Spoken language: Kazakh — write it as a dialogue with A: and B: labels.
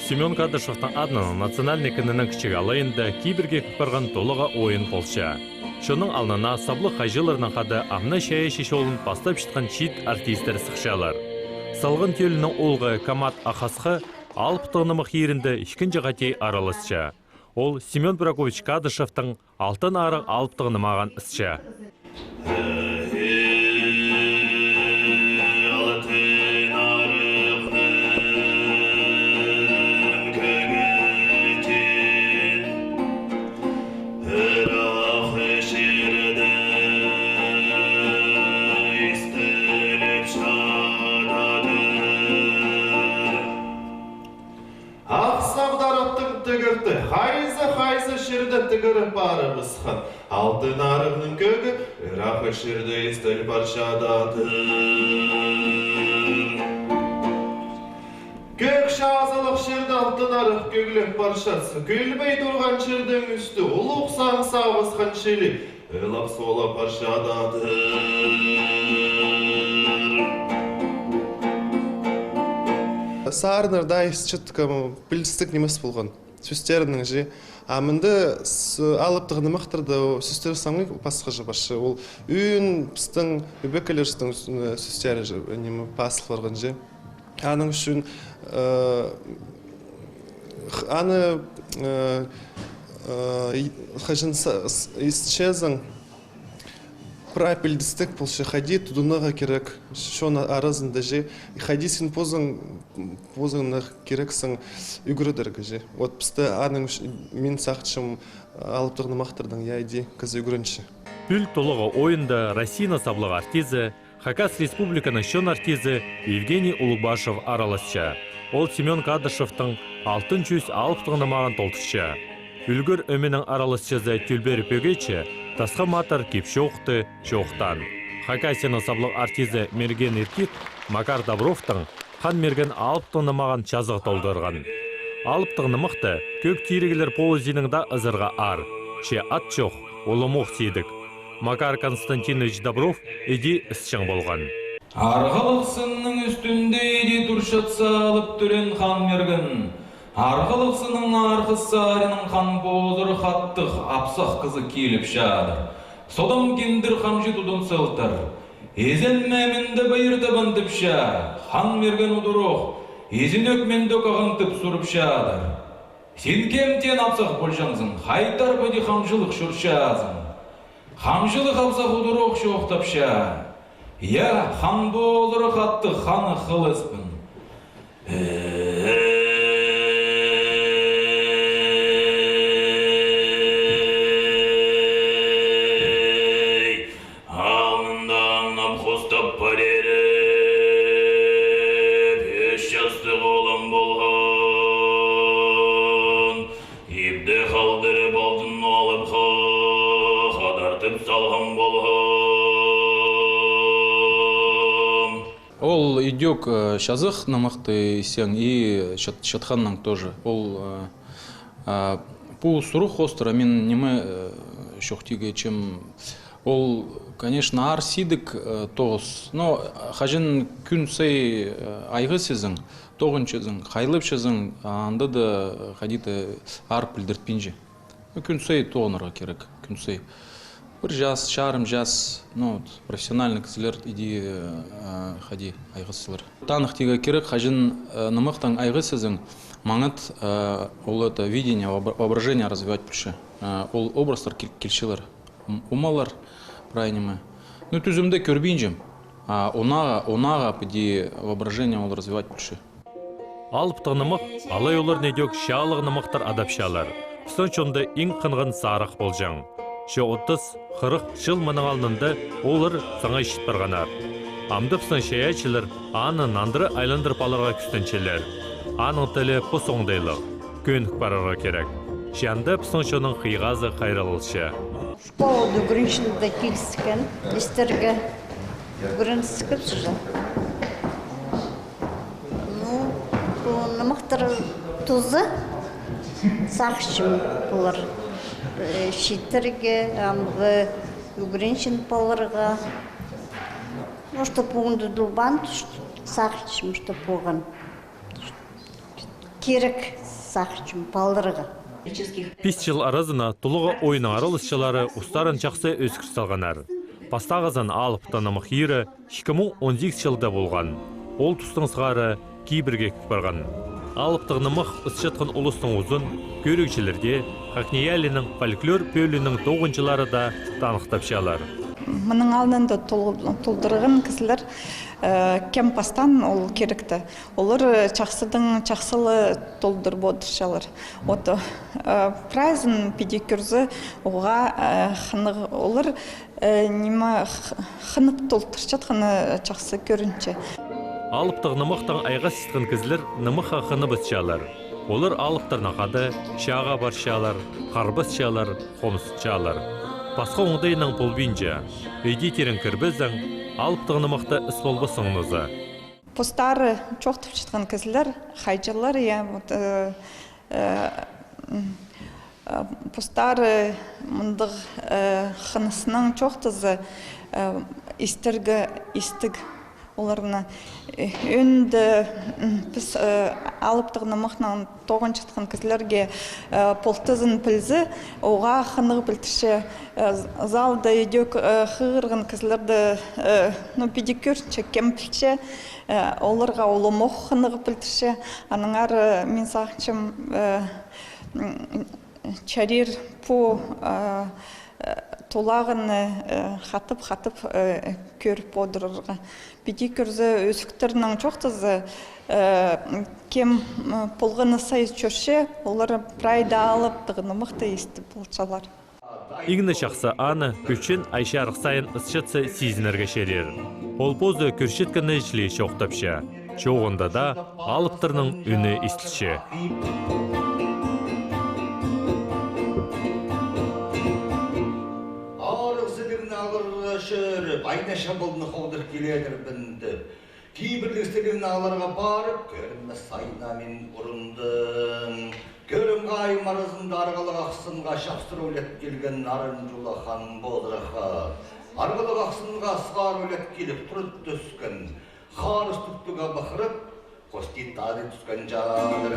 A: Семен Кадышевтың адынан национальный кінінің кішік алайында кейбірге күпарған толыға ойын болша. Шоның алнына саблы қайжыларынан қады амна шая шешолын бастап шытқан чит артистер сықшалар. Салғын телінің олғы Камат Ахасқы алып тұғынымық ерінді ішкінжі ғатей аралысша. Ол Семен Бракович Кадышевтың алтын арық алып тұғынымаған ісша.
B: Хайзы шерді түгіріп бары бұсқан. Алтын арығының көгі, үрақы шерді естіл паршадады. Көк шазылық шерді алтын арық көгілік паршасы. Күлбей тұрған шердің үсті, ұлық саңса бұсқан шелі, ылап сола паршадады. Сарнырда ісчіткім білістік немес болған. Сөстерінің же, амынды алып тұғыны мақтырды, сөстері саңы пасқы жабашы. Ол үйін пістің өбекелерістің сөстері немі пасық барған же. Аның үшін аны қажын исчезің правильдістік болшы хади тудунаға керек. Шоны арызында же. Хади сен позыңына керексің үгірідіргі же. Вот пісті аның мен сақчым алып тұғыны мақтырдың, яйди кізі үгірінші.
A: Пүл толығы ойында Россия саблығы артизі, Хакас Республиканың шон артизі Евгений Улубашев араласша. Ол Семен Кадышевтың алтын чөз алып тұғыны маған толтышша. Үлгір өменің араласшазы түлбері пөгейчі, тасқа матар кепші оқты жоқтан. Хакасияның саблық артизі Мерген Иркит Макар Добровтың қан мерген алып тұғынымаған жазығы толдырған. Алып тұғынымықты көк тирегілер полызінің да ызырға ар. Ше ат жоқ, олы мұқ сейдік. Макар Константинович Добров еде ісшің болған.
C: Арғылықсының үстінде еде тұршатса алып түрен қан мерген. Арғылықсының арқысарының қан болыр қаттық апсақ қызы келіп шадыр. Содан кендір қамжы тұдын сылтыр. Езен мәмінді байырды бандып ша. Қан мерген ұдыруқ, езін өкменді қағынтып сұрып шадыр. Сен кемтен апсақ болжаңзың, қайтар бөді қамжылық шұршазың. Қамжылық апсақ ұдыруқ шоқтап ша. Я, қан болыр қатты қаны қылыспын.
D: Ол идёк шазых намахты сен и шатханнан тоже. Ол по сурух остро мен неме шохтиге чем ол, конечно, ар сидик тоғыз. Но хажин күн сей айғы сезің, тоғыншызың, қайлып шызың, анда да хадиты ар пілдіртпенже. Күн сей тоғынырға керек, күн сей. Бір жас, шарым жас, ну, профессиональный кісілер иди хади айғысылар. Танық теге керек, хажин намықтан айғысызың, маңыт ол это видение, воображение развивать больше. Ол образдар келшілер, умалар, правильно. Ну, түзімді көрбейінжем, онаға піде воображение ол развивать больше.
A: Алып тағынымық, алай олар недек шағылық намықтар адапшалар. Сончонда ең қынғын сарық болжаң. Шо 30-40 жыл мұның алынында олар саңа ішіт барғанар. Амдыпсын шаячылар аны нандыры айландырып аларға күстенчелер. Аның тілі пұс оңдайлық, көнік барарға керек. Жандып соншоның қиғазы қайралылшы.
E: Школа дүгіріншілді келістікен, естерге дүгіріністікіп сұжа. Намықтыр тұзы сақшым бұлар. Шиттерге, амғы үгіреншін паларға. Что пугунды дулбан, сақшым, что пуган. керек сақшым балырға.
A: Пис жыл аразына тулыға ойының аралысшылары ұстарын жақсы өскір салғанар. Пастағызын алып танымық ері 2018 жылда болған. Ол тұстың сығары кейбірге кіп барған. Алып тағынымық ұсшатқын ұлыстың ұзын көрікшілерге Хакниялінің фольклор пөлінің тоғыншылары да танықтап шалар.
F: Мұның алдында толдырған кісілер кем пастан ол керекті. Олар жақсылы толдыр бодыршалар. Прайзын педикюрзі оға олар қынып толтыршат қыны жақсы көрінче.
A: Алып тағынымықтың айға сеткен кізлер нымыға қыны бұтшалар. Олар алыптарына қады шаға баршалар, қарбыз шалар, қомыс шалар. Басқа оңдайының полбинжа, өйде терін кірбіздің, алып тағынымақты іс болбысыңызы.
F: Постары çox тұпшытқан кізілер, хайжалар, постары мұндық қынысының çox тұзы істіг оларына önde biz alıptığınımızdan toğun çıtqan kızlarga poltızın pilzi oğa xınıq biltişi zalda edök xığırğın kızlarda pedikür çekem pilçe olarga olomoq xınıq biltişi anılar men saqçım çarir po толағыны қатып көріп одырырға. Беде көрзі өсіктерінің жоқтызы кем полғыны сайыз чөрше, олар прайда алып дығыны мұқты есті болчалар.
A: Игні шақсы аны көшін айша арықсайын ұсшатсы сезінерге шерер. Ол позы көршеткіні жілей шоқтапша. Çoğunda da alıptırının üni istilşe.
G: Baynaşa bulunu xoğdur geledir bindi. Kibirliklerin ağlarına barıp, görünme sayına min urundum. Görüm gayım arasında argalık aksınға şapsır ölet gelgen narıncula xan bodraxa. Argalık aksınға sığar ölet gelip turut düşkün. Xarız tuttuğa bakırıp, kosti tadı tüsken canır.